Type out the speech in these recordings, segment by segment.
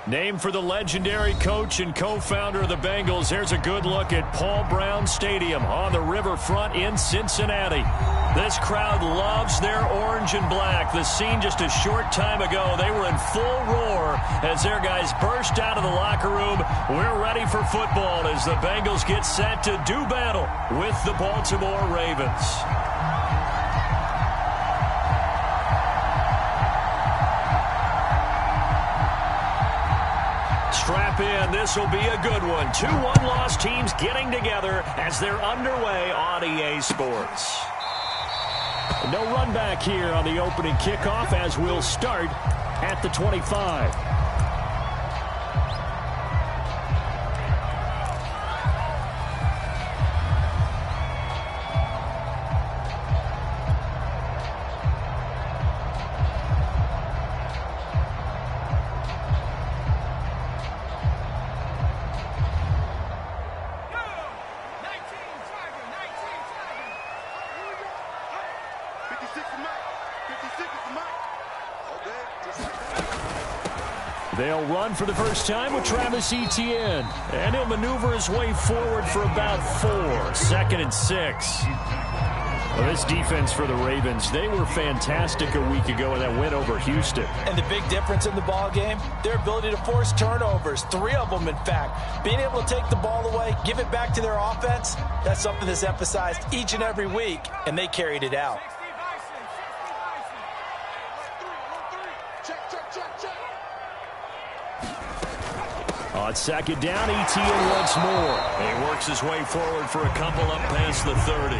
Named for the legendary coach and co-founder of the Bengals, here's a good look at Paul Brown Stadium on the riverfront in Cincinnati. This crowd loves their orange and black. The scene just a short time ago, they were in full roar as their guys burst out of the locker room. We're ready for football as the Bengals get set to do battle with the Baltimore Ravens. Strap in. This will be a good one. 2 one-loss teams getting together as they're underway on EA Sports. No run back here on the opening kickoff as we'll start at the 25. They'll run for the first time with Travis Etienne. And he'll maneuver his way forward for about 4. 2nd and 6. Well, this defense for the Ravens, they were fantastic a week ago in that win over Houston. And the big difference in the ball game, their ability to force turnovers, 3 of them in fact. Being able to take the ball away, give it back to their offense, that's something that's emphasized each and every week, and they carried it out. On 2nd down, Etienne once more. And he works his way forward for a couple up past the 30.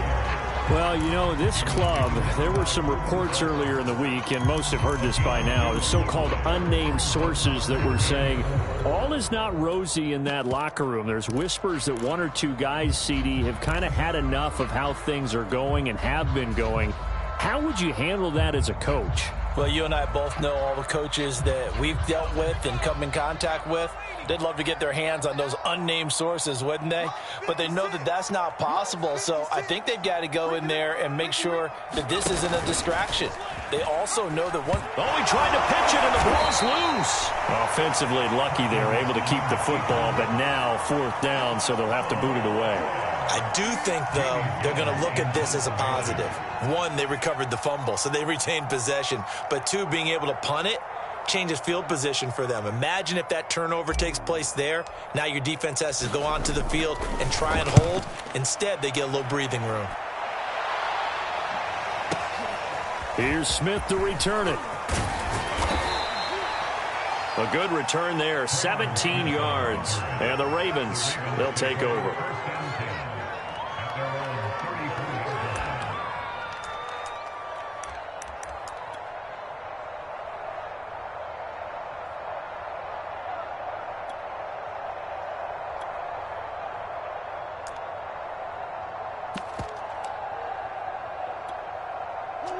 Well, you know, this club, there were some reports earlier in the week, and most have heard this by now, the so-called unnamed sources that were saying all is not rosy in that locker room. There's whispers that 1 or 2 guys, CD, have kind of had enough of how things are going and have been going. How would you handle that as a coach? Well, you and I both know all the coaches that we've dealt with and come in contact with. They'd love to get their hands on those unnamed sources, wouldn't they? But they know that that's not possible, so I think they've got to go in there and make sure that this isn't a distraction. They also know that one... Oh, he tried to pitch it, and the ball's loose. Offensively lucky they were able to keep the football, but now 4th down, so they'll have to boot it away. I do think, though, they're going to look at this as a positive. 1, they recovered the fumble, so they retained possession. But 2, being able to punt it changes field position for them. Imagine if that turnover takes place there. Now your defense has to go onto the field and try and hold. Instead, they get a little breathing room. Here's Smith to return it. A good return there, 17 yards. And the Ravens, they'll take over.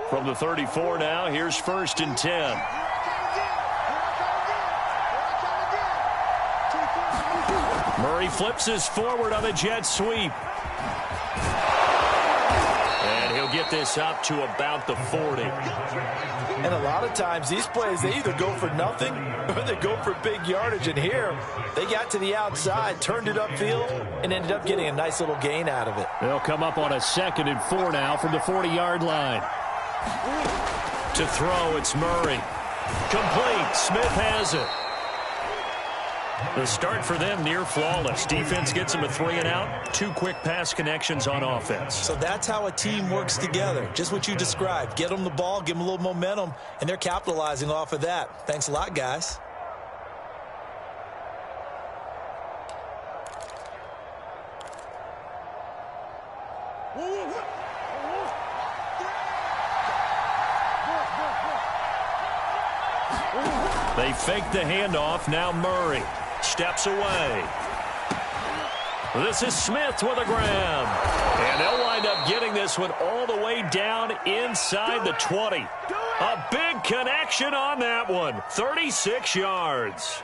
From the 34 now, here's 1st and 10. Murray flips his forward on the jet sweep. And he'll get this up to about the 40. And a lot of times these plays, they either go for nothing or they go for big yardage. And here, they got to the outside, turned it upfield, and ended up getting a nice little gain out of it. They'll come up on a 2nd and 4 now from the 40-yard line. To throw, it's Murray. Complete. Smith has it. The start for them near flawless. Defense gets them a 3 and out. 2 quick pass connections on offense. So that's how a team works together. Just what you described. Get them the ball, give them a little momentum, and they're capitalizing off of that. Thanks a lot, guys. They fake the handoff. Now Murray steps away. This is Smith with a grab. And they'll wind up getting this one all the way down inside the 20. A big connection on that one. 36 yards.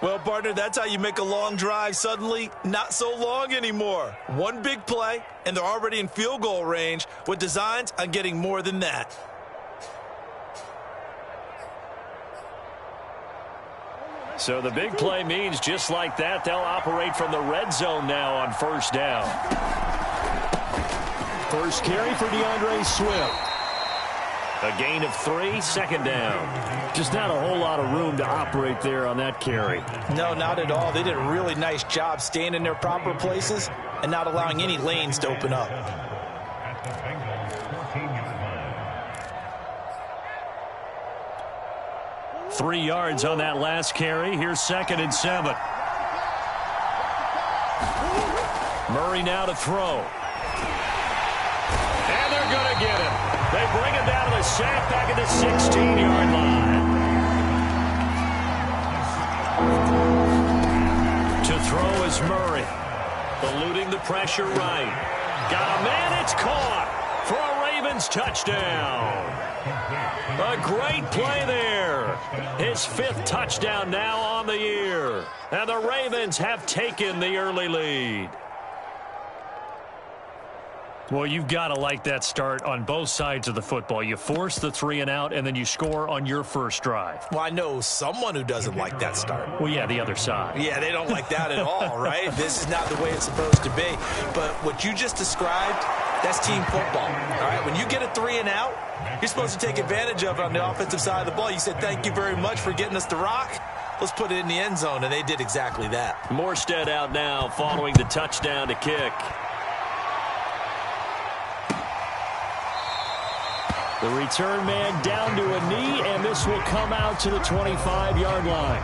Well, partner, that's how you make a long drive suddenly not so long anymore. One big play, and they're already in field goal range with designs on getting more than that. So the big play means just like that, they'll operate from the red zone now on first down. First carry for DeAndre Swift. A gain of 3, second down. Just not a whole lot of room to operate there on that carry. No, not at all. They did a really nice job staying in their proper places and not allowing any lanes to open up. 3 yards on that last carry. Here's 2nd and 7. Murray now to throw. And they're going to get him. They bring him down to the sack back at the 16-yard line. To throw is Murray. Eluding the pressure right. Got a man, it's caught for a Ravens touchdown. A great play there. His 5th touchdown now on the year. And the Ravens have taken the early lead. Well, you've got to like that start on both sides of the football. You force the 3 and out, and then you score on your first drive. Well, I know someone who doesn't like that start. Well, yeah, the other side. Yeah, they don't like that at all, right? This is not the way it's supposed to be. But what you just described, that's team football, all right? When you get a 3 and out, you're supposed to take advantage of it on the offensive side of the ball. You said, thank you very much for getting us the rock. Let's put it in the end zone, and they did exactly that. Morstead out now following the touchdown to kick. The return man down to a knee, and this will come out to the 25-yard line.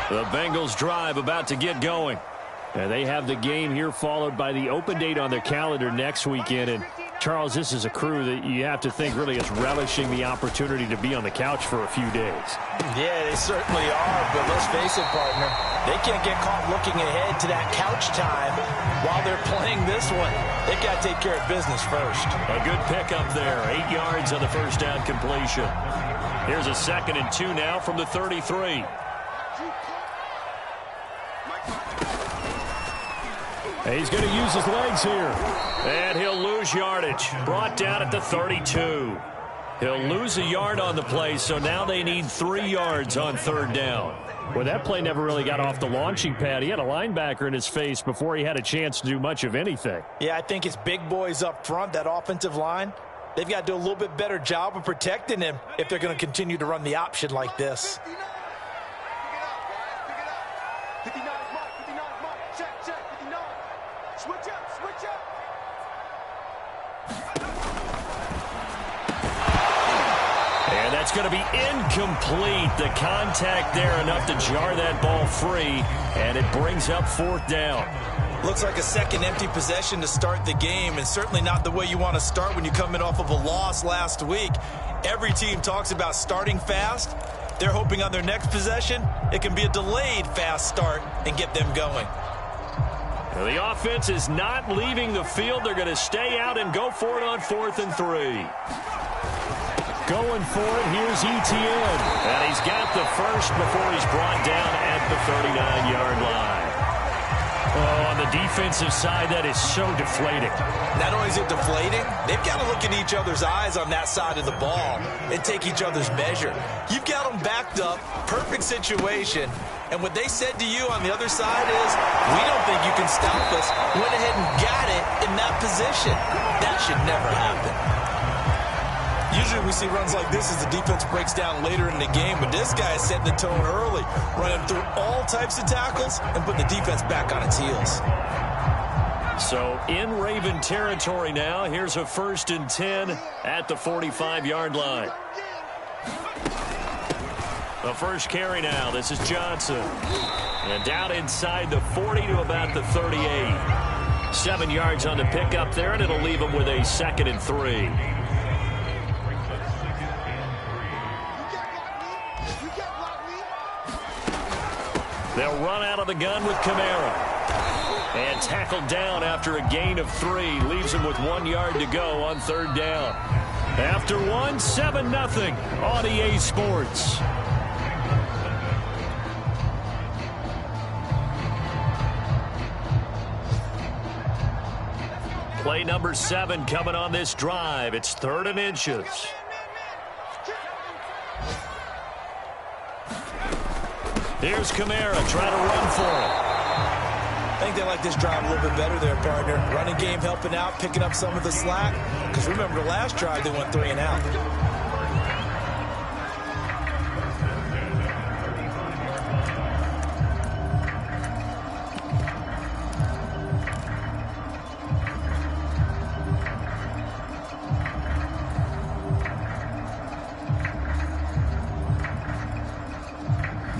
The Bengals drive about to get going. And they have the game here followed by the open date on their calendar next weekend. And, Charles, this is a crew that you have to think really is relishing the opportunity to be on the couch for a few days. Yeah, they certainly are. But let's face it, partner, they can't get caught looking ahead to that couch time while they're playing this one. They got to take care of business first. A good pickup there. 8 yards on the first down completion. Here's a 2nd and 2 now from the 33. He's going to use his legs here. And he'll lose yardage. Brought down at the 32. He'll lose a yard on the play, so now they need 3 yards on 3rd down. Well, that play never really got off the launching pad. He had a linebacker in his face before he had a chance to do much of anything. Yeah, I think it's big boys up front, that offensive line. They've got to do a little bit better job of protecting him if they're going to continue to run the option like this. It's going to be incomplete. The contact there enough to jar that ball free, and it brings up 4th down. Looks like a second empty possession to start the game, and certainly not the way you want to start when you're coming off of a loss last week. Every team talks about starting fast. They're hoping on their next possession it can be a delayed fast start and get them going. Well, the offense is not leaving the field. They're going to stay out and go for it on 4th and 3. Going for it, here's Etienne. And he's got the first before he's brought down at the 39-yard line. Oh, on the defensive side, that is so deflating. Not only is it deflating, they've got to look in each other's eyes on that side of the ball and take each other's measure. You've got them backed up, perfect situation, and what they said to you on the other side is, we don't think you can stop us. Went ahead and got it in that position. That should never happen. Usually we see runs like this as the defense breaks down later in the game, but this guy is setting the tone early, running through all types of tackles and putting the defense back on its heels. So in Raven territory now, here's a 1st and 10 at the 45-yard line. The first carry now, this is Johnson. And down inside the 40 to about the 38. 7 yards on the pickup there, and it'll leave him with a 2nd and 3. They'll run out of the gun with Kamara. And tackled down after a gain of 3. Leaves him with 1 yard to go on 3rd down. After one, 7-0 on EA Sports. Play number 7 coming on this drive. It's 3rd and inches. Here's Kamara trying to run for it. I think they like this drive a little bit better there, partner. Running game helping out, picking up some of the slack. Because remember, the last drive they went 3 and out.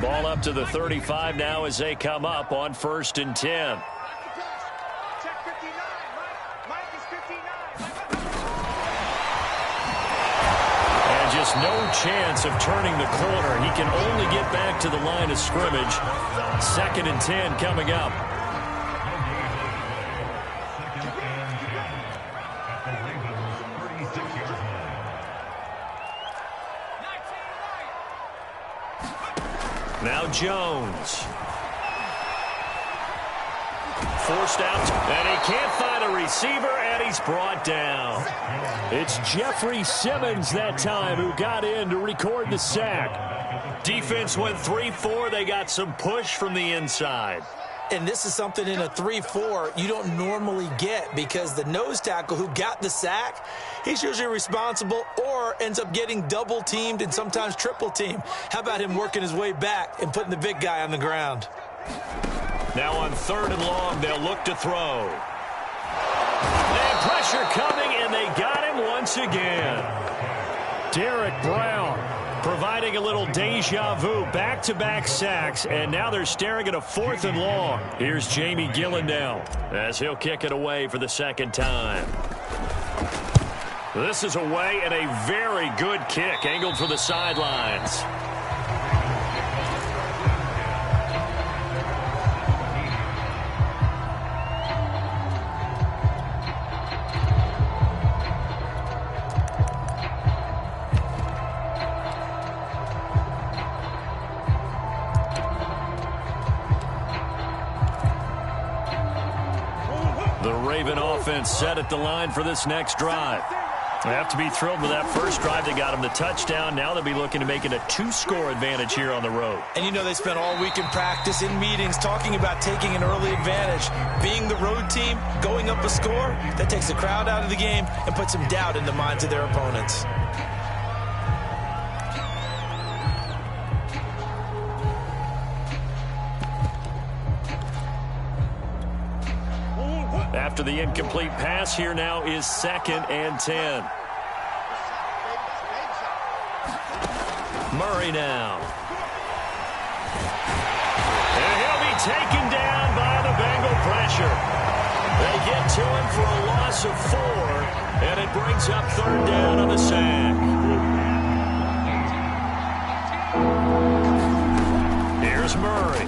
Ball up to the 35 now as they come up on 1st and 10. And just no chance of turning the corner. He can only get back to the line of scrimmage. 2nd and 10 coming up. Now Jones. Forced out, and he can't find a receiver, and he's brought down. It's Jeffrey Simmons that time who got in to record the sack. Defense went 3-4. They got some push from the inside. And this is something in a 3-4 you don't normally get because the nose tackle who got the sack, he's usually responsible or ends up getting double teamed and sometimes triple teamed. How about him working his way back and putting the big guy on the ground? Now on 3rd and long, they'll look to throw. And pressure coming, and they got him once again. Derek Brown providing a little deja vu, back-to-back sacks, and now they're staring at a 4th and long. Here's Jamie Gillen now as he'll kick it away for the 2nd time. This is away and a very good kick, angled for the sidelines. Offense set at the line for this next drive. They have to be thrilled with that first drive. They got him the touchdown. Now they'll be looking to make it a 2-score advantage here on the road. And you know they spent all week in practice, in meetings, talking about taking an early advantage. Being the road team, going up a score, that takes the crowd out of the game and puts some doubt in the minds of their opponents. After the incomplete pass, here now is 2nd and 10. Murray now. And he'll be taken down by the Bengal pressure. They get to him for a loss of 4, and it brings up 3rd down on the sack. Here's Murray.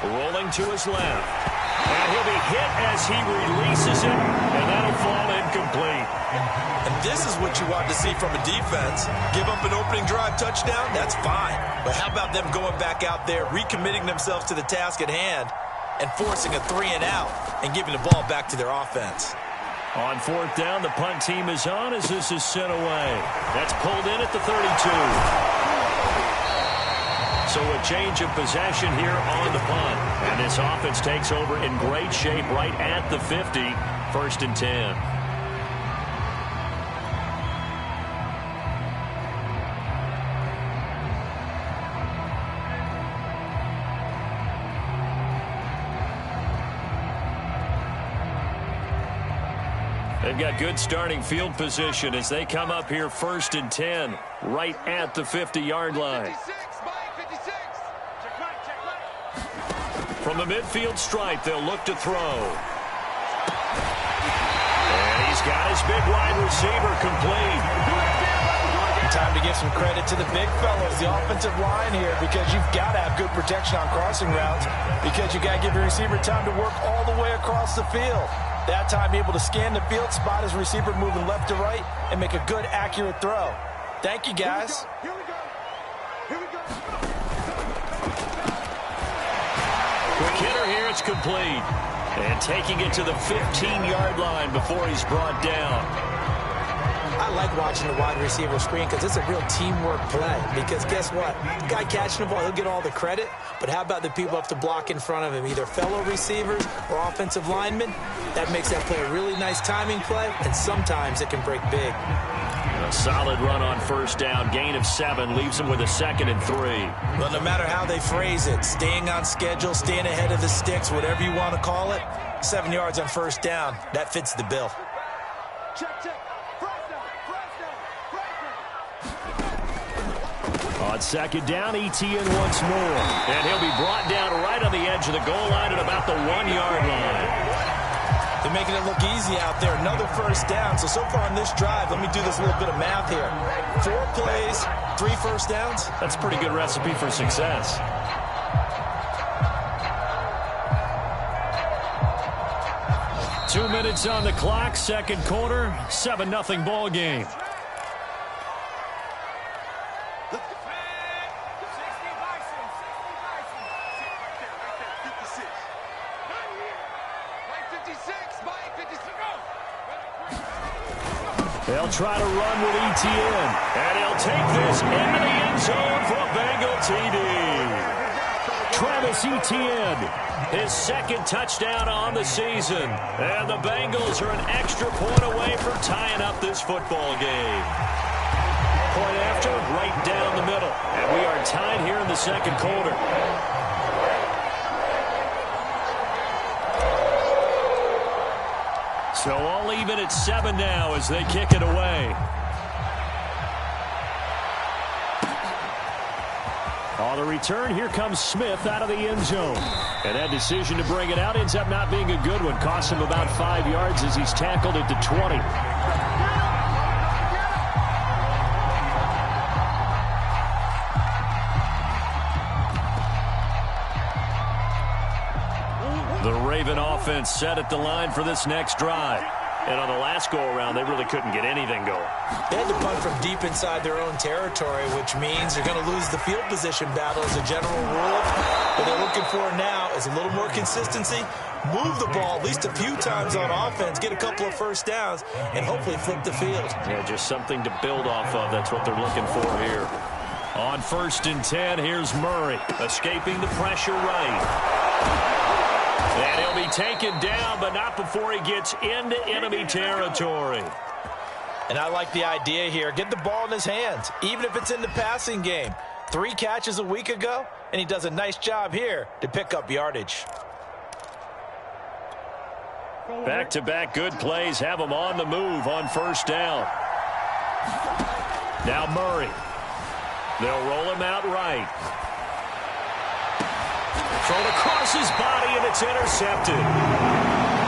Rolling to his left. And he'll be hit as he releases it, and that'll fall incomplete. And this is what you want to see from a defense. Give up an opening drive touchdown, that's fine. But how about them going back out there, recommitting themselves to the task at hand, and forcing a 3-and-out and giving the ball back to their offense? On 4th down, the punt team is on as this is sent away. That's pulled in at the 32. So a change of possession here on the punt. And this offense takes over in great shape right at the 50. 1st and 10. They've got good starting field position as they come up here 1st and 10 right at the 50-yard line. From the midfield stripe, they'll look to throw. And he's got his big wide receiver complete. Time to give some credit to the big fellas, the offensive line here, because you've got to have good protection on crossing routes because you got to give your receiver time to work all the way across the field. That time able to scan the field, spot his receiver moving left to right, and make a good, accurate throw. Thank you, guys. Here we go. Here we go. Quick hitter here, it's complete. And taking it to the 15-yard line before he's brought down. I like watching the wide receiver screen because it's a real teamwork play. Because guess what? The guy catching the ball, he'll get all the credit. But how about the people up to block in front of him, either fellow receivers or offensive linemen? That makes that play a really nice timing play, and sometimes it can break big. A solid run on first down, gain of 7, leaves him with a 2nd and 3. Well, no matter how they phrase it, staying on schedule, staying ahead of the sticks, whatever you want to call it, 7 yards on first down, that fits the bill. Check. On second down, Etienne once more. And he'll be brought down right on the edge of the goal line at about the 1-yard line. They're making it look easy out there. Another first down. So far on this drive, let me do this little bit of math here. 4 plays, 3 first downs. That's a pretty good recipe for success. Two minutes on the clock, second quarter, 7-0 ball game. They'll try to run with Etienne, and he'll take this into the end zone for a Bengal TD. Travis Etienne, his 2nd touchdown on the season, and the Bengals are an extra point away from tying up this football game. Point after, right down the middle, and we are tied here in the second quarter. So all even at 7 now as they kick it away. On the return, here comes Smith out of the end zone. And that decision to bring it out ends up not being a good one. Costs him about 5 yards as he's tackled at the 20. The Raven offense set at the line for this next drive. And on the last go-around, they really couldn't get anything going. They had to punt from deep inside their own territory, which means they're going to lose the field position battle as a general rule. What they're looking for now is a little more consistency, move the ball at least a few times on offense, get a couple of first downs, and hopefully flip the field. Yeah, just something to build off of. That's what they're looking for here. On 1st and 10, here's Murray, escaping the pressure right. And he'll be taken down, but not before he gets into enemy territory. And I like the idea here. Get the ball in his hands, even if it's in the passing game. 3 catches a week ago, and he does a nice job here to pick up yardage. Back-to-back good plays have him on the move on first down. Now Murray. They'll roll him out right. Thrown across his body, and it's intercepted.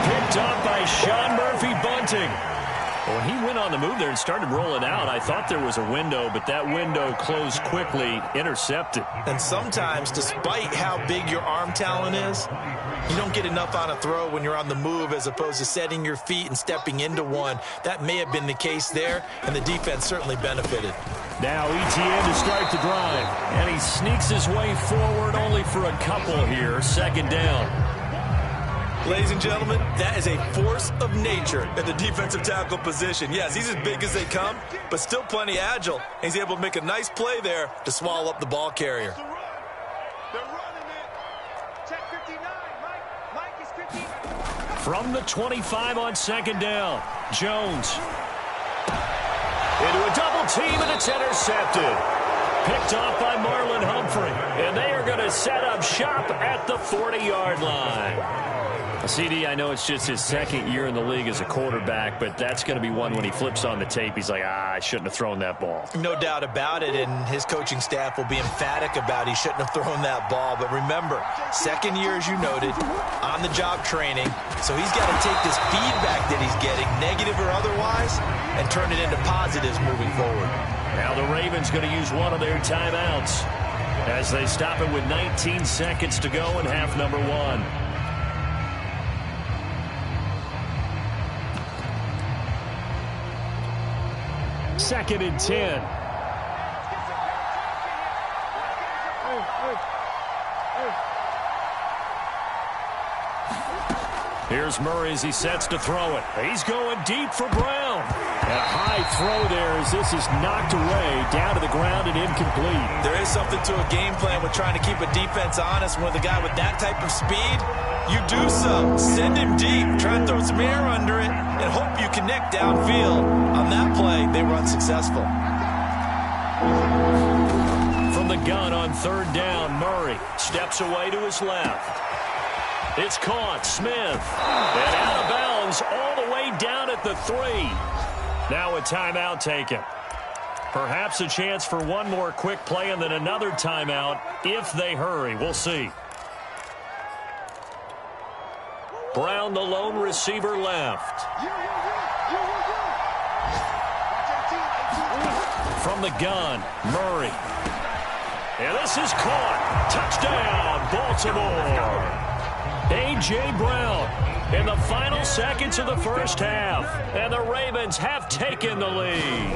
Picked up by Sean Murphy-Bunting. When he went on the move there and started rolling out, I thought there was a window, but that window closed quickly, intercepted. And sometimes, despite how big your arm talent is, you don't get enough on a throw when you're on the move as opposed to setting your feet and stepping into one. That may have been the case there, and the defense certainly benefited. Now Etienne to start the drive, and he sneaks his way forward only for a couple here, 2nd down. Ladies and gentlemen, that is a force of nature at the defensive tackle position. Yes, he's as big as they come, but still plenty agile. He's able to make a nice play there to swallow up the ball carrier. They're running it. Check 59. Mike is 59. From the 25 on 2nd down, Jones. Into a double team, and it's intercepted. Picked off by Marlon Humphrey. And they are going to set up shop at the 40-yard line. CD, I know it's just his 2nd year in the league as a quarterback, but that's going to be one when he flips on the tape. He's like, I shouldn't have thrown that ball. No doubt about it, and his coaching staff will be emphatic about he shouldn't have thrown that ball. But remember, 2nd year, as you noted, on-the-job training, so he's got to take this feedback that he's getting, negative or otherwise, and turn it into positives moving forward. Now the Ravens going to use one of their timeouts as they stop it with 19 seconds to go in half number 1. 2nd and 10. Here's Murray as he sets to throw it. He's going deep for Brown. And a high throw there as this is knocked away, down to the ground and incomplete. There is something to a game plan with trying to keep a defense honest. With a guy with that type of speed, you do so. Send him deep, try and throw some air under it, and hope you connect downfield. On that play, they were unsuccessful. From the gun on 3rd down, Murray steps away to his left. It's caught. Smith. And out of bounds all the way down at the 3. Now a timeout taken. Perhaps a chance for one more quick play and then another timeout if they hurry. We'll see. Brown, the lone receiver, left. From the gun, Murray. And this is caught. Touchdown, Baltimore. A.J. Brown in the final seconds of the first half. And the Ravens have taken the lead.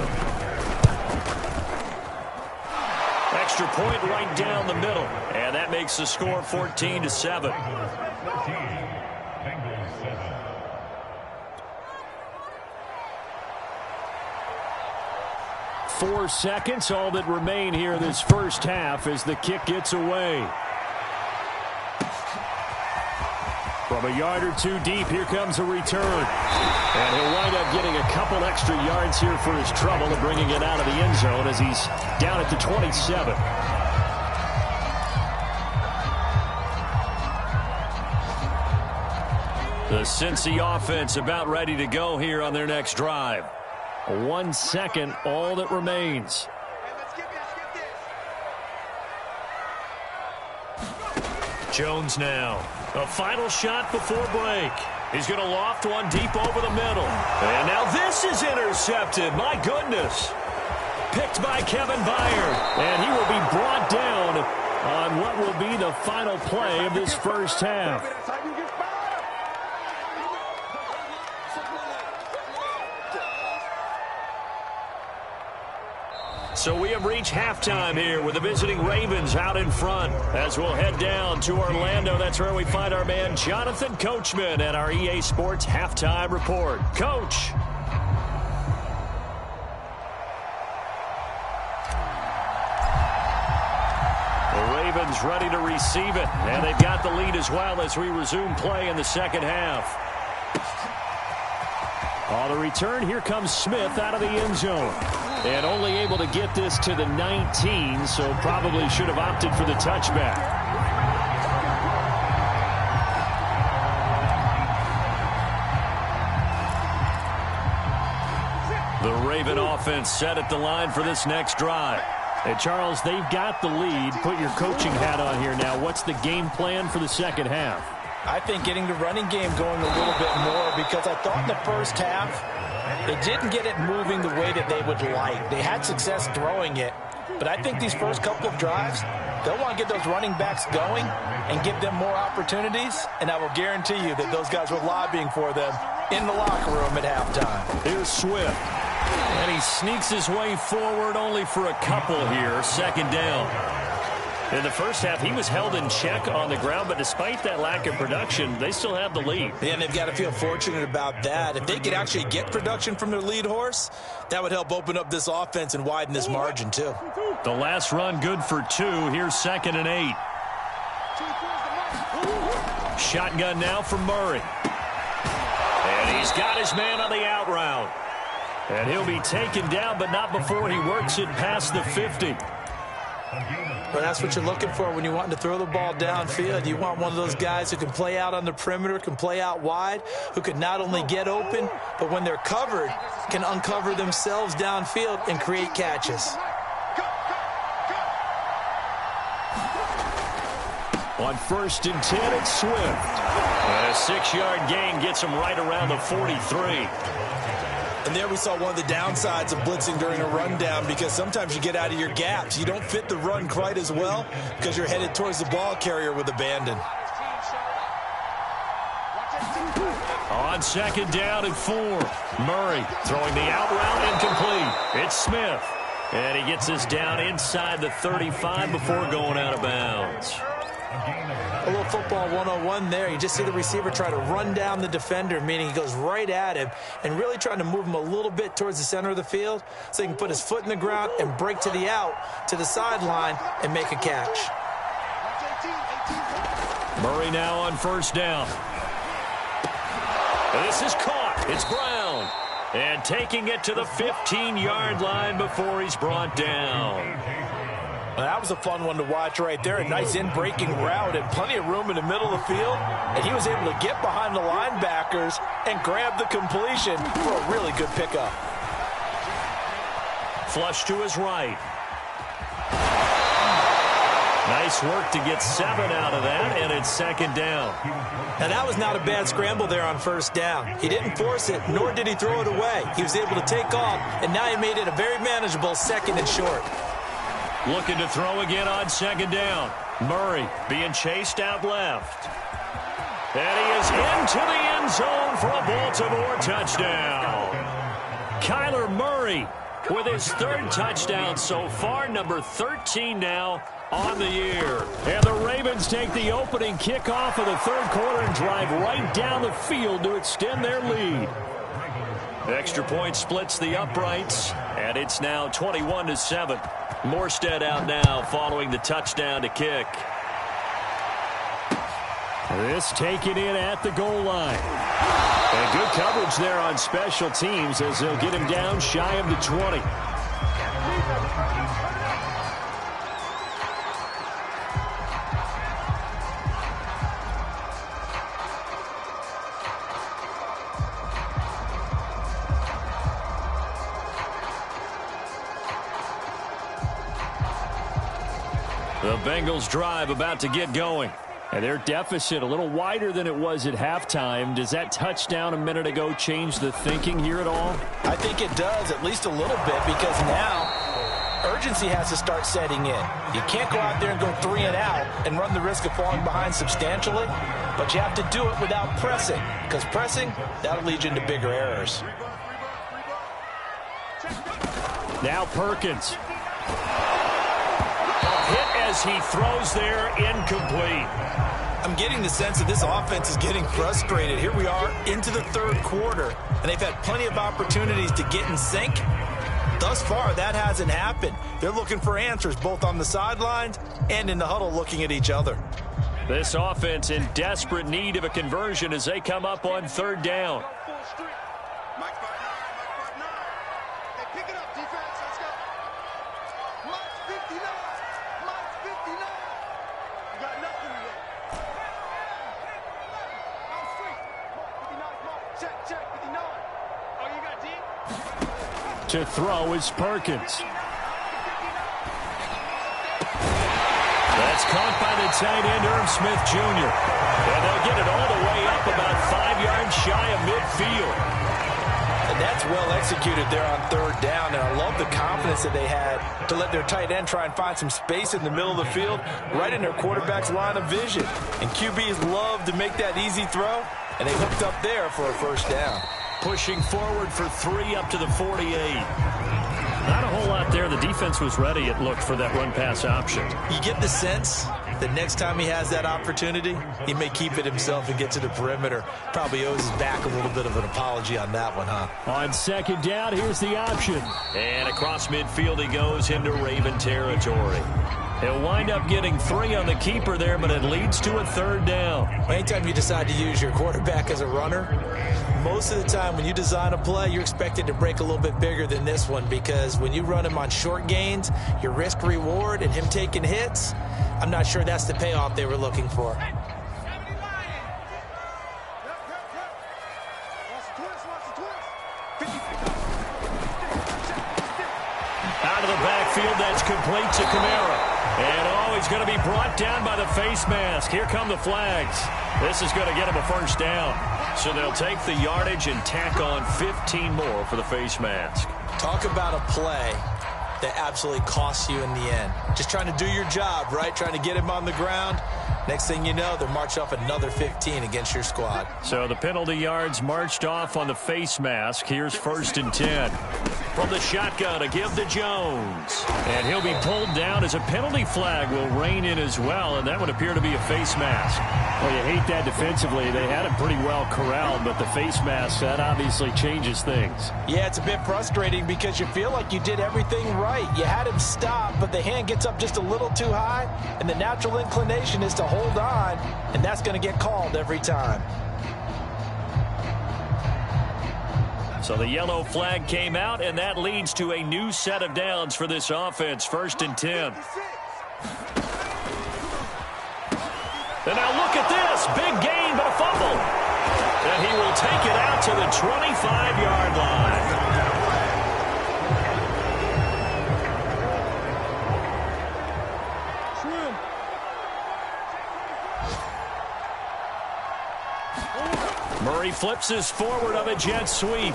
Extra point right down the middle. And that makes the score 14-7. 4 seconds, all that remain here this first half as the kick gets away. From a yard or two deep, here comes a return. And he'll wind up getting a couple extra yards here for his trouble and bringing it out of the end zone as he's down at the 27. The Cincy offense about ready to go here on their next drive. 1 second, all that remains. Jones now. A final shot before break. He's going to loft one deep over the middle. And now this is intercepted. My goodness. Picked by Kevin Byard. And he will be brought down on what will be the final play of this first half. So we have reached halftime here with the visiting Ravens out in front. As we'll head down to Orlando, that's where we find our man Jonathan Coachman at our EA Sports Halftime Report. Coach. The Ravens ready to receive it, and they've got the lead as well as we resume play in the second half. On the return, here comes Smith out of the end zone. And only able to get this to the 19, so probably should have opted for the touchback. The Raven offense set at the line for this next drive. And Charles, they've got the lead. Put your coaching hat on here now. What's the game plan for the second half? I think getting the running game going a little bit more, because I thought in the first half they didn't get it moving the way that they would like. They had success throwing it, but I think these first couple of drives, they'll want to get those running backs going and give them more opportunities, and I will guarantee you that those guys were lobbying for them in the locker room at halftime. Here's Swift, and he sneaks his way forward only for a couple here, second down. In the first half, he was held in check on the ground, but despite that lack of production, they still have the lead. Yeah, and they've got to feel fortunate about that. If they could actually get production from their lead horse, that would help open up this offense and widen this margin, too. The last run good for 2. Here's 2nd and 8. Shotgun now from Murray. And he's got his man on the out route. And he'll be taken down, but not before he works it past the 50. Well, that's what you're looking for when you're wanting to throw the ball downfield. You want one of those guys who can play out on the perimeter, can play out wide, who can not only get open, but when they're covered, can uncover themselves downfield and create catches. On 1st and 10, it's Swift. And a 6-yard gain gets him right around the 43. And there we saw one of the downsides of blitzing during a rundown, because sometimes you get out of your gaps. You don't fit the run quite as well because you're headed towards the ball carrier with abandon. On On second down and 4. Murray throwing the out route incomplete. It's Smith. And he gets us down inside the 35 before going out of bounds. A little football 101 there. You just see the receiver try to run down the defender, meaning he goes right at him and really trying to move him a little bit towards the center of the field so he can put his foot in the ground and break to the out, to the sideline, and make a catch. Murray now on first down. This is caught. It's Brown. And taking it to the 15-yard line before he's brought down. Well, that was a fun one to watch right there. A nice in-breaking route and plenty of room in the middle of the field. And he was able to get behind the linebackers and grab the completion for a really good pickup. Flush to his right. Nice work to get 7 out of that, and it's second down. Now, that was not a bad scramble there on first down. He didn't force it, nor did he throw it away. He was able to take off, and now he made it a very manageable second and short. Looking to throw again on second down. Murray being chased out left. And he is into the end zone for a Baltimore touchdown. Kyler Murray with his 3rd touchdown so far, number 13 now on the year. And the Ravens take the opening kickoff of the 3rd quarter and drive right down the field to extend their lead. The extra point splits the uprights, and it's now 21-7. Morstead out now following the touchdown to kick. This taken in at the goal line. And good coverage there on special teams as they'll get him down shy of the 20. The Bengals drive about to get going. And their deficit a little wider than it was at halftime. Does that touchdown a minute ago change the thinking here at all? I think it does, at least a little bit, because now urgency has to start setting in. You can't go out there and go 3 and out and run the risk of falling behind substantially, but you have to do it without pressing, because pressing, that'll lead you into bigger errors. Now Perkins. Hit as he throws there, incomplete. I'm getting the sense that this offense is getting frustrated. Here we are into the 3rd quarter, and they've had plenty of opportunities to get in sync. Thus far, that hasn't happened. They're looking for answers both on the sidelines and in the huddle looking at each other. This offense in desperate need of a conversion as they come up on 3rd down. To throw is Perkins. That's caught by the tight end, Irv Smith Jr. And they'll get it all the way up about 5 yards shy of midfield. And that's well executed there on 3rd down. And I love the confidence that they had to let their tight end try and find some space in the middle of the field, right in their quarterback's line of vision. And QBs love to make that easy throw, and they hooked up there for a 1st down. Pushing forward for 3 up to the 48. Not a whole lot there. The defense was ready, it looked, for that run-pass option. You get the sense that next time he has that opportunity, he may keep it himself and get to the perimeter. Probably owes his back a little bit of an apology on that one, huh? On 2nd down, here's the option. And across midfield he goes into Raven territory. He'll wind up getting 3 on the keeper there, but it leads to a 3rd down. Anytime you decide to use your quarterback as a runner, most of the time when you design a play, you're expected to break a little bit bigger than this one, because when you run him on short gains, your risk-reward and him taking hits, I'm not sure that's the payoff they were looking for. Out of the backfield, that's complete to Kamara. And he's going to be brought down by the face mask. Here come the flags. This is going to get him a 1st down. So they'll take the yardage and tack on 15 more for the face mask. Talk about a play that absolutely costs you in the end. Just trying to do your job, right? Trying to get him on the ground. Next thing you know, they're marching off another 15 against your squad. So the penalty yards marched off on the face mask. Here's 1st and 10. From the shotgun to give to Jones. And he'll be pulled down as a penalty flag will rein in as well, and that would appear to be a face mask. Well, you hate that defensively. They had it pretty well corralled, but the face mask, that obviously changes things. Yeah, it's a bit frustrating because you feel like you did everything right. You had him stop, but the hand gets up just a little too high, and the natural inclination is to hold on, and that's going to get called every time. So the yellow flag came out, and that leads to a new set of downs for this offense. 1st and 10. And now look at this. Big gain, but a fumble. And he will take it out to the 25-yard line. Murray flips his forward of a jet sweep.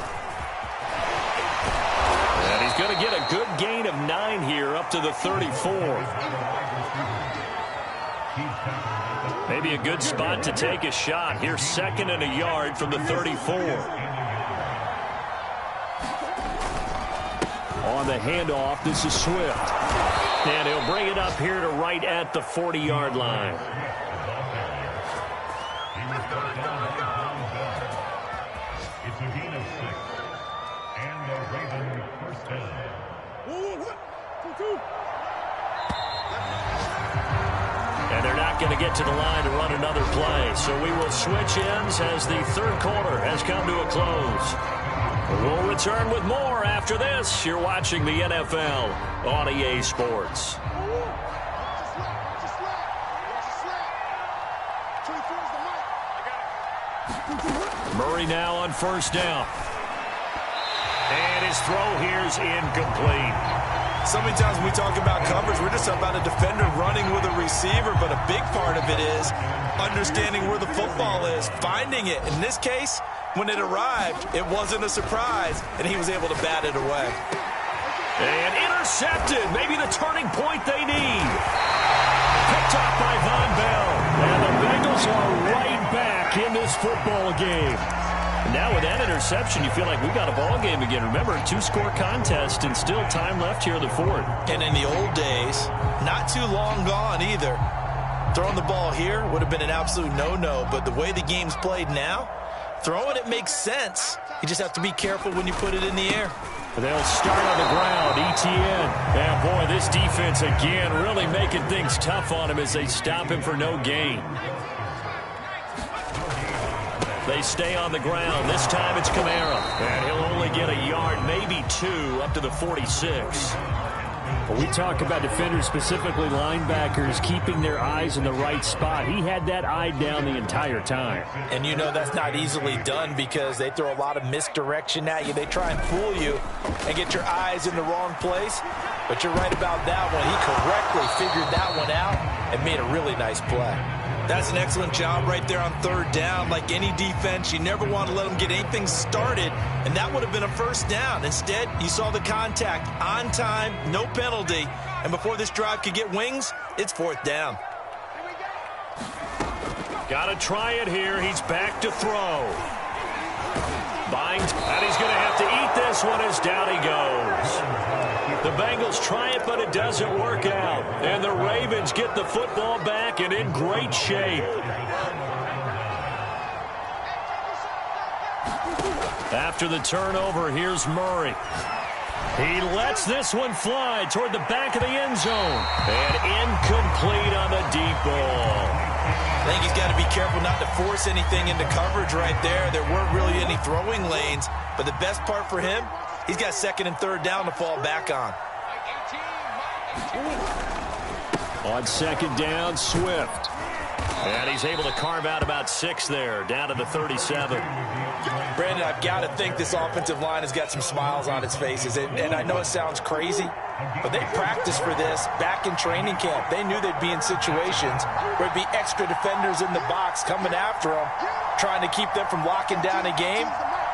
And he's going to get a good gain of 9 here up to the 34. Maybe a good spot to take a shot. Here's 2nd and a yard from the 34. On the handoff, this is Swift. And he'll bring it up here to right at the 40-yard line. And they're not going to get to the line to run another play. So we will switch ends as the 3rd quarter has come to a close. We'll return with more after this. You're watching the NFL on EA Sports. Murray now on 1st down. And his throw here's incomplete. So many times when we talk about coverage, we're just about a defender running with a receiver, but a big part of it is understanding where the football is, finding it. In this case, when it arrived, it wasn't a surprise, and he was able to bat it away. And intercepted, maybe the turning point they need. Picked off by Von Bell. And the Bengals are right back in this football game. Now with that interception, you feel like we got a ball game again. Remember, 2-score contest and still time left here in the 4th. And in the old days, not too long gone either. Throwing the ball here would have been an absolute no-no, but the way the game's played now, throwing it makes sense. You just have to be careful when you put it in the air. They'll start on the ground, ETN. And boy, this defense again really making things tough on him as they stop him for no gain. They stay on the ground. This time it's Kamara. And he'll only get a yard, maybe 2, up to the 46. Well, we talk about defenders, specifically linebackers, keeping their eyes in the right spot. He had that eye down the entire time. And you know that's not easily done because they throw a lot of misdirection at you. They try and fool you and get your eyes in the wrong place. But you're right about that one. He correctly figured that one out and made a really nice play. That's an excellent job right there on 3rd down. Like any defense, you never want to let them get anything started, and that would have been a 1st down. Instead, you saw the contact on time, no penalty, and before this drive could get wings, it's 4th down. Got to try it here. He's back to throw. Binds, and he's going to have to eat this one as down he goes. The Bengals try it, but it doesn't work out. And the Ravens get the football back and in great shape. After the turnover, here's Murray. He lets this one fly toward the back of the end zone. And incomplete on the deep ball. I think he's got to be careful not to force anything into coverage right there. There weren't really any throwing lanes. But the best part for him, he's got 2nd and 3rd down to fall back on. On 2nd down, Swift. And he's able to carve out about 6 there, down to the 37. Brandon, I've got to think this offensive line has got some smiles on its faces. And I know it sounds crazy, but they practiced for this back in training camp. They knew they'd be in situations where it'd be extra defenders in the box coming after them, trying to keep them from locking down a game.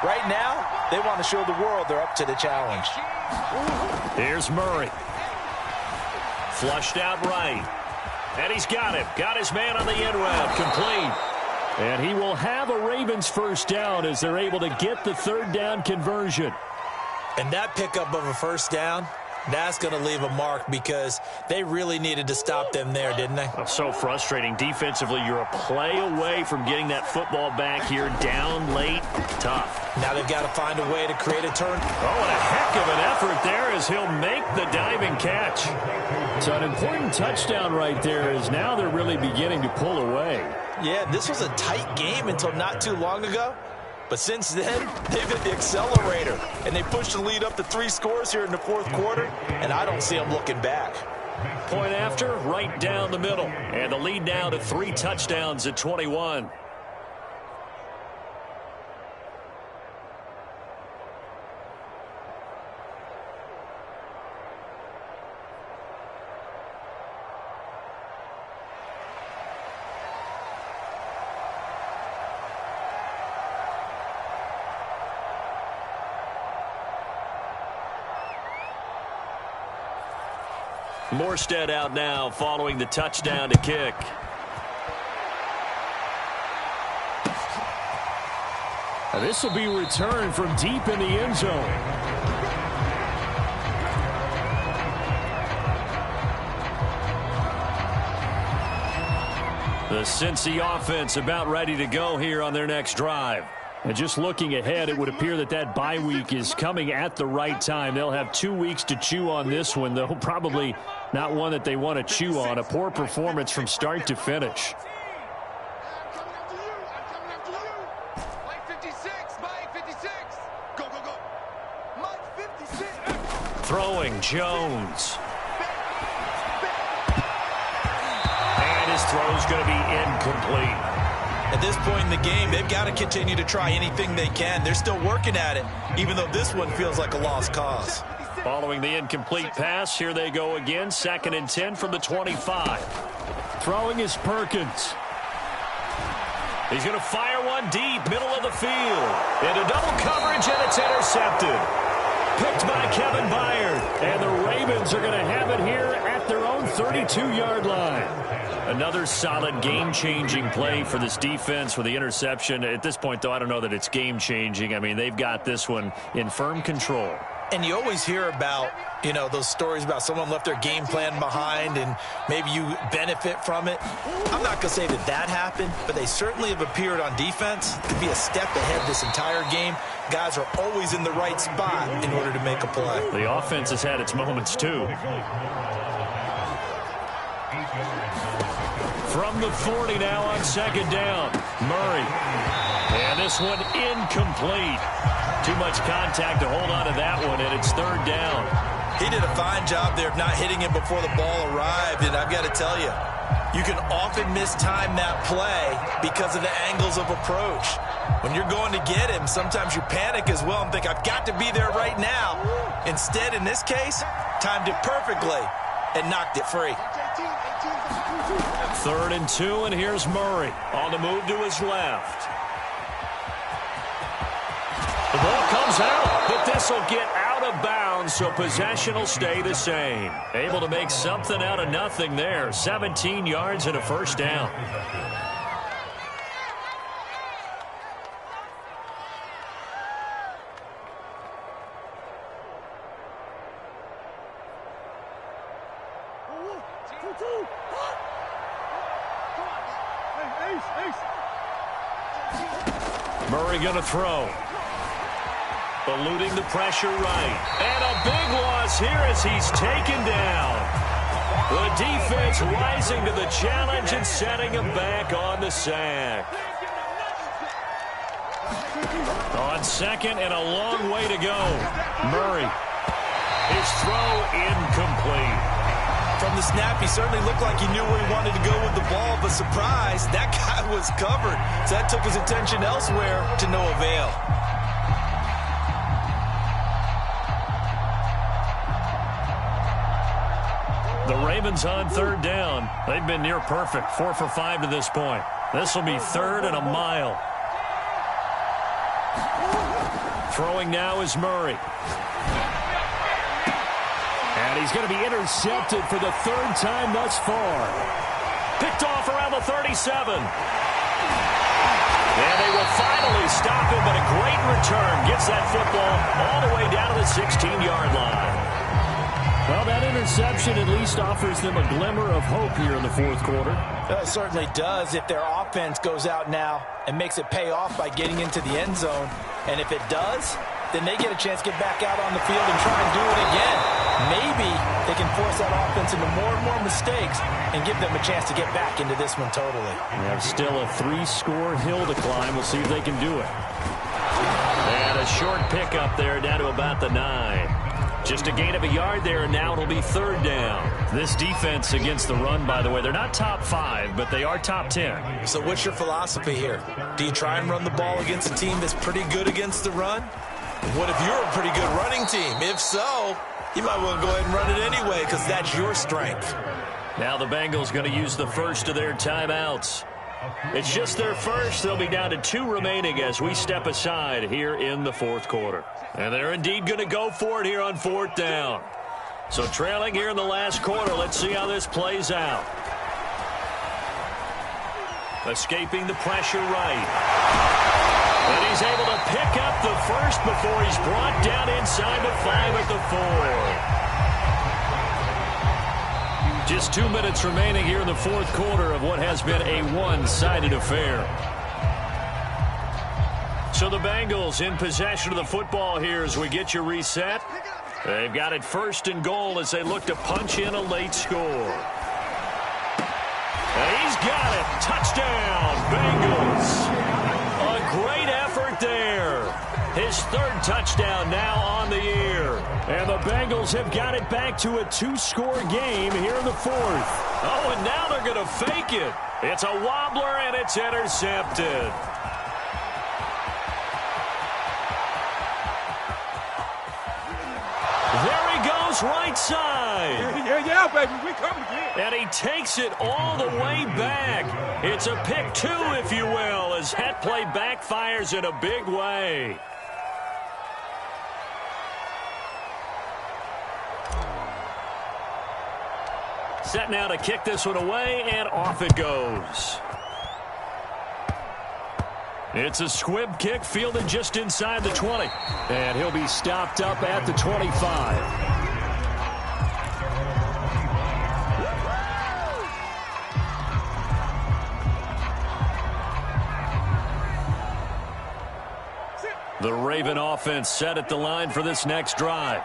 Right now, they want to show the world they're up to the challenge. Here's Murray. Flushed out right. And he's got him. Got his man on the end route. Complete. And he will have a Ravens first down as they're able to get the third down conversion. And that pickup of a first down, that's going to leave a mark because they really needed to stop them there, didn't they? Oh, so frustrating. Defensively, you're a play away from getting that football back here. Down late, tough. Now they've got to find a way to create a turn. Oh, and a heck of an effort there as he'll make the diving catch. So an important touchdown right there is now they're really beginning to pull away. Yeah, this was a tight game until not too long ago. But since then, they've hit the accelerator, and they pushed the lead up to 3 scores here in the fourth quarter, and I don't see them looking back. Point after, right down the middle. And the lead now to 3 touchdowns at 21. Morstead out now following the touchdown to kick. This will be returned from deep in the end zone. The Cincy offense about ready to go here on their next drive. And just looking ahead, it would appear that that bye week is coming at the right time. They'll have 2 weeks to chew on this one, though probably not one that they want to chew on. A poor performance from start to finish. Throwing Jones. And his throw's going to be incomplete. At this point in the game, they've got to continue to try anything they can. They're still working at it, even though this one feels like a lost cause. Following the incomplete pass, here they go again. 2nd and 10 from the 25. Throwing is Perkins. He's going to fire one deep, middle of the field. Into double coverage, and it's intercepted. Picked by Kevin Byard. And the Ravens are going to have it here at their own 32-yard line. Another solid game-changing play for this defense with the interception. At this point, though, I don't know that it's game-changing. I mean, they've got this one in firm control. And you always hear about, you know, those stories about someone left their game plan behind and maybe you benefit from it. I'm not going to say that that happened, but they certainly have appeared on defense to be a step ahead this entire game. Guys are always in the right spot in order to make a play. The offense has had its moments, too. From the 40 now on 2nd down. Murray. And this one incomplete. Too much contact to hold on to that one, and it's 3rd down. He did a fine job there of not hitting him before the ball arrived, and I've got to tell you, you can often mistime that play because of the angles of approach. When you're going to get him, sometimes you panic as well and think, I've got to be there right now. Instead, in this case, timed it perfectly and knocked it free. 3rd and 2, and here's Murray on the move to his left. The ball comes out, but this will get out of bounds, so possession will stay the same. Able to make something out of nothing there. 17 yards and a first down. Murray going to throw. Eluding the pressure right. And a big loss here as he's taken down. The defense rising to the challenge and setting him back on the sack. On 2nd and a long way to go. Murray. His throw incomplete. From the snap, he certainly looked like he knew where he wanted to go with the ball, but surprise, that guy was covered. So that took his attention elsewhere to no avail. The Ravens on 3rd down. They've been near perfect. 4 for 5 to this point. This will be 3rd and a mile. Throwing now is Murray. And he's going to be intercepted for the 3rd time thus far. picked off around the 37. And they will finally stop him, but a great return gets that football all the way down to the 16-yard line. Well, that interception at least offers them a glimmer of hope here in the fourth quarter. It certainly does if their offense goes out now and makes it pay off by getting into the end zone. And if it does, then they get a chance to get back out on the field and try and do it again. Maybe they can force that offense into more and more mistakes and give them a chance to get back into this one totally. They have still a 3-score hill to climb. We'll see if they can do it. And a short pickup there down to about the 9. Just a gain of a yard there, and now it'll be third down. This defense against the run, by the way, they're not top 5, but they are top 10. So what's your philosophy here? Do you try and run the ball against a team that's pretty good against the run? What if you're a pretty good running team? If so, you might want to go ahead and run it anyway because that's your strength. Now the Bengals going to use the first of their timeouts. It's just their first. They'll be down to 2 remaining as we step aside here in the fourth quarter. And they're indeed going to go for it here on fourth down. So trailing here in the last quarter. Let's see how this plays out. Escaping the pressure right. And he's able to pick up the first before he's brought down inside the 5 at the 4. Just 2 minutes remaining here in the fourth quarter of what has been a one-sided affair. So the Bengals in possession of the football here as we get you reset. They've got it first and goal as they look to punch in a late score. And he's got it. Touchdown, Bengals. A great effort there. His third touchdown now on the year. And the Bengals have got it back to a 2-score game here in the fourth. Oh, and now they're going to fake it. It's a wobbler, and it's intercepted. There he goes, right side. Yeah, baby, we come again. And he takes it all the way back. It's a pick 2, if you will, as that play backfires in a big way. Set now to kick this one away, and off it goes. It's a squib kick fielded just inside the 20. And he'll be stopped up at the 25. The Raven offense set at the line for this next drive.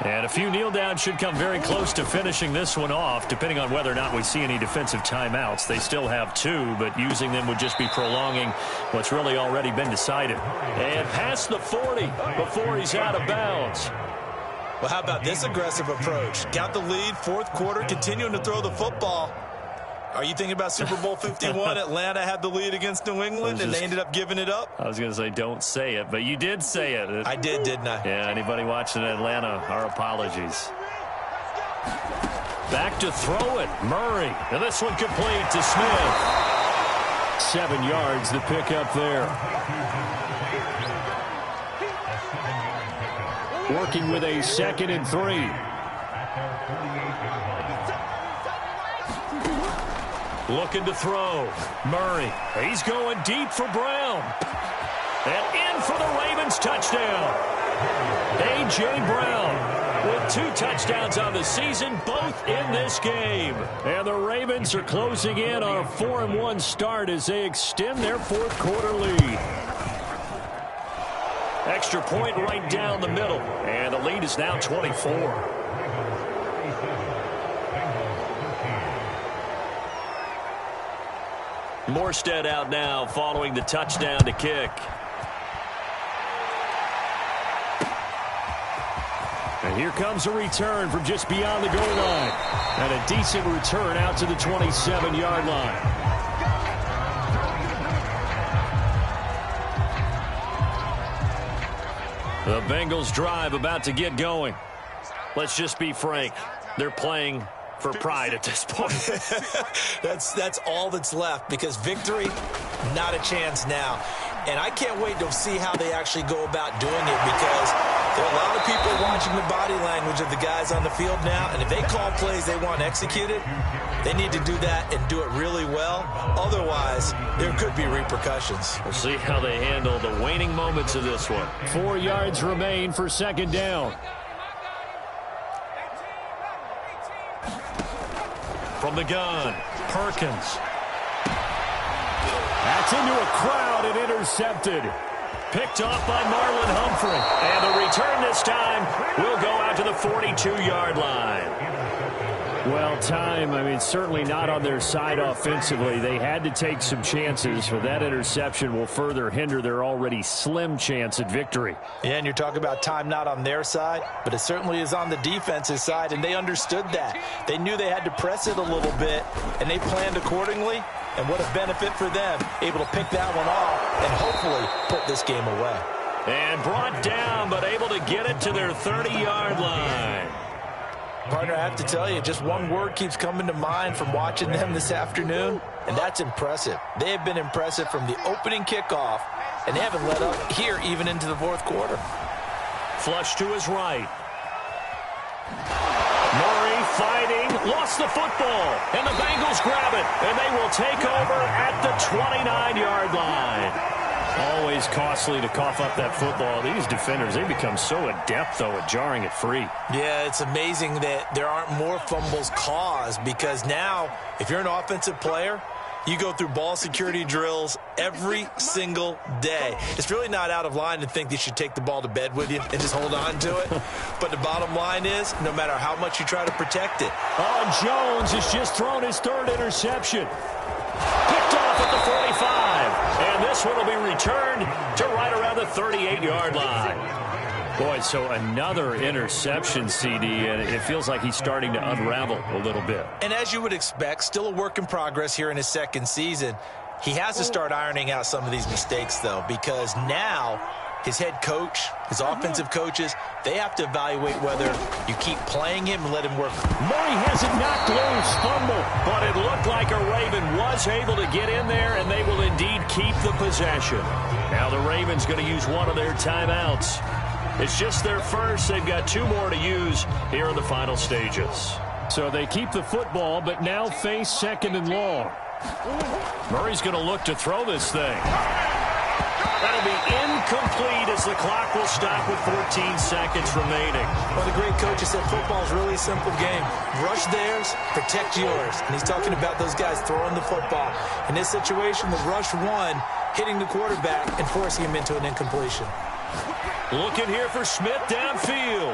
And a few kneel downs should come very close to finishing this one off, depending on whether or not we see any defensive timeouts. They still have 2, but using them would just be prolonging what's really already been decided. And past the 40 before he's out of bounds. Well, how about this aggressive approach? Got the lead, fourth quarter, continuing to throw the football. Are you thinking about Super Bowl 51? Atlanta had the lead against New England, and they ended up giving it up? I was going to say don't say it, but you did say it. I did, didn't I? Yeah, anybody watching Atlanta, our apologies. Back to throw it, Murray. And this one complete to Smith. 7 yards, the pickup there. Working with a 2nd and 3. Looking to throw. Murray. He's going deep for Brown. And in for the Ravens touchdown. A.J. Brown with 2 touchdowns on the season, both in this game. And the Ravens are closing in on a 4-1 start as they extend their fourth quarter lead. Extra point right down the middle. And the lead is now 24. Morstead out now following the touchdown to kick. And here comes a return from just beyond the goal line. And a decent return out to the 27-yard line. The Bengals drive about to get going. Let's just be frank. They're playing for pride at this point. That's all that's left, because victory, not a chance now. And I can't wait to see how they actually go about doing it, because There are a lot of people watching the body language of the guys on the field now, and if they call plays they want executed, they need to do that and do it really well. Otherwise, there could be repercussions. We'll see how they handle the waning moments of this one. 4 yards remain for second down. From the gun, Perkins. That's into a crowd and intercepted. Picked off by Marlon Humphrey. And the return this time will go out to the 42-yard line. Well, certainly not on their side offensively. They had to take some chances, but that interception will further hinder their already slim chance at victory. Yeah, and you're talking about time not on their side, but it certainly is on the defense's side, and they understood that. They knew they had to press it a little bit, and they planned accordingly. And what a benefit for them, able to pick that one off and hopefully put this game away. And brought down, but able to get it to their 30-yard line. Partner, I have to tell you, just one word keeps coming to mind from watching them this afternoon, and that's impressive. They have been impressive from the opening kickoff, and they haven't let up here even into the fourth quarter. Flush to his right. Murray fighting, lost the football, and the Bengals grab it, and they will take over at the 29-yard line. Always costly to cough up that football. These defenders, they become so adept, though, at jarring it free. Yeah, it's amazing that there aren't more fumbles caused, because now, if you're an offensive player, you go through ball security drills every single day. It's really not out of line to think that you should take the ball to bed with you and just hold on to it. But the bottom line is, no matter how much you try to protect it. Oh, Jones has just thrown his third interception. Picked off at the 45. And this one will be returned to right around the 38-yard line. Boy, so another interception, CD, and it feels like he's starting to unravel a little bit. And as you would expect, still a work in progress here in his second season. He has to start ironing out some of these mistakes, though, because now his head coach, his offensive coaches, they have to evaluate whether you keep playing him and let him work. Murray has it knocked loose, fumble, but it looked like a Raven was able to get in there, and they will indeed keep the possession. Now the Ravens going to use one of their timeouts. It's just their first. They've got 2 more to use here in the final stages. So they keep the football, but now face second and long. Murray's going to look to throw this thing. That'll be incomplete as the clock will stop with 14 seconds remaining. One of the great coaches said football is really a simple game. Rush theirs, protect yours. And he's talking about those guys throwing the football. In this situation, the rush one, hitting the quarterback and forcing him into an incompletion. Looking here for Smith downfield.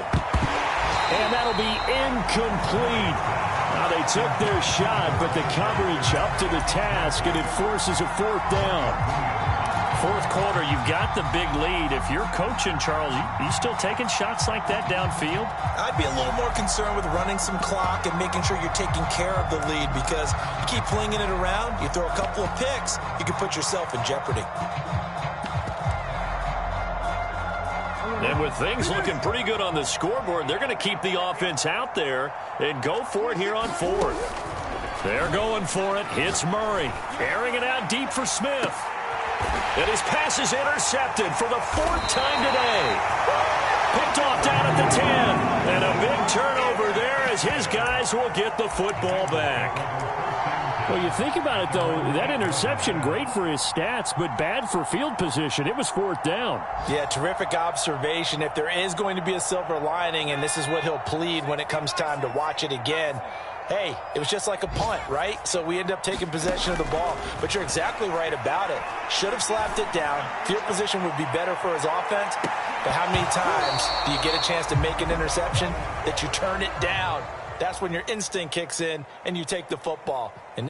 And that'll be incomplete. Now they took their shot, but the coverage up to the task, and it forces a 4th down. Fourth quarter, you've got the big lead. If you're coaching, Charles, you still taking shots like that downfield? I'd be a little more concerned with running some clock and making sure you're taking care of the lead, because you keep flinging it around, you throw a couple of picks, you can put yourself in jeopardy. And with things looking pretty good on the scoreboard, they're going to keep the offense out there and go for it here on 4th. They're going for it. Hits Murray. Airing it out deep for Smith. And his pass is intercepted for the 4th time today. Picked off down at the 10. And a big turnover there as his guys will get the football back. Well, you think about it, though, that interception, great for his stats, but bad for field position. It was 4th down. Yeah, terrific observation. If there is going to be a silver lining, and this is what he'll plead when it comes time to watch it again, hey, it was just like a punt, right? So we end up taking possession of the ball. But you're exactly right about it. Should have slapped it down. Field position would be better for his offense. But how many times do you get a chance to make an interception that you turn it down? That's when your instinct kicks in and you take the football. And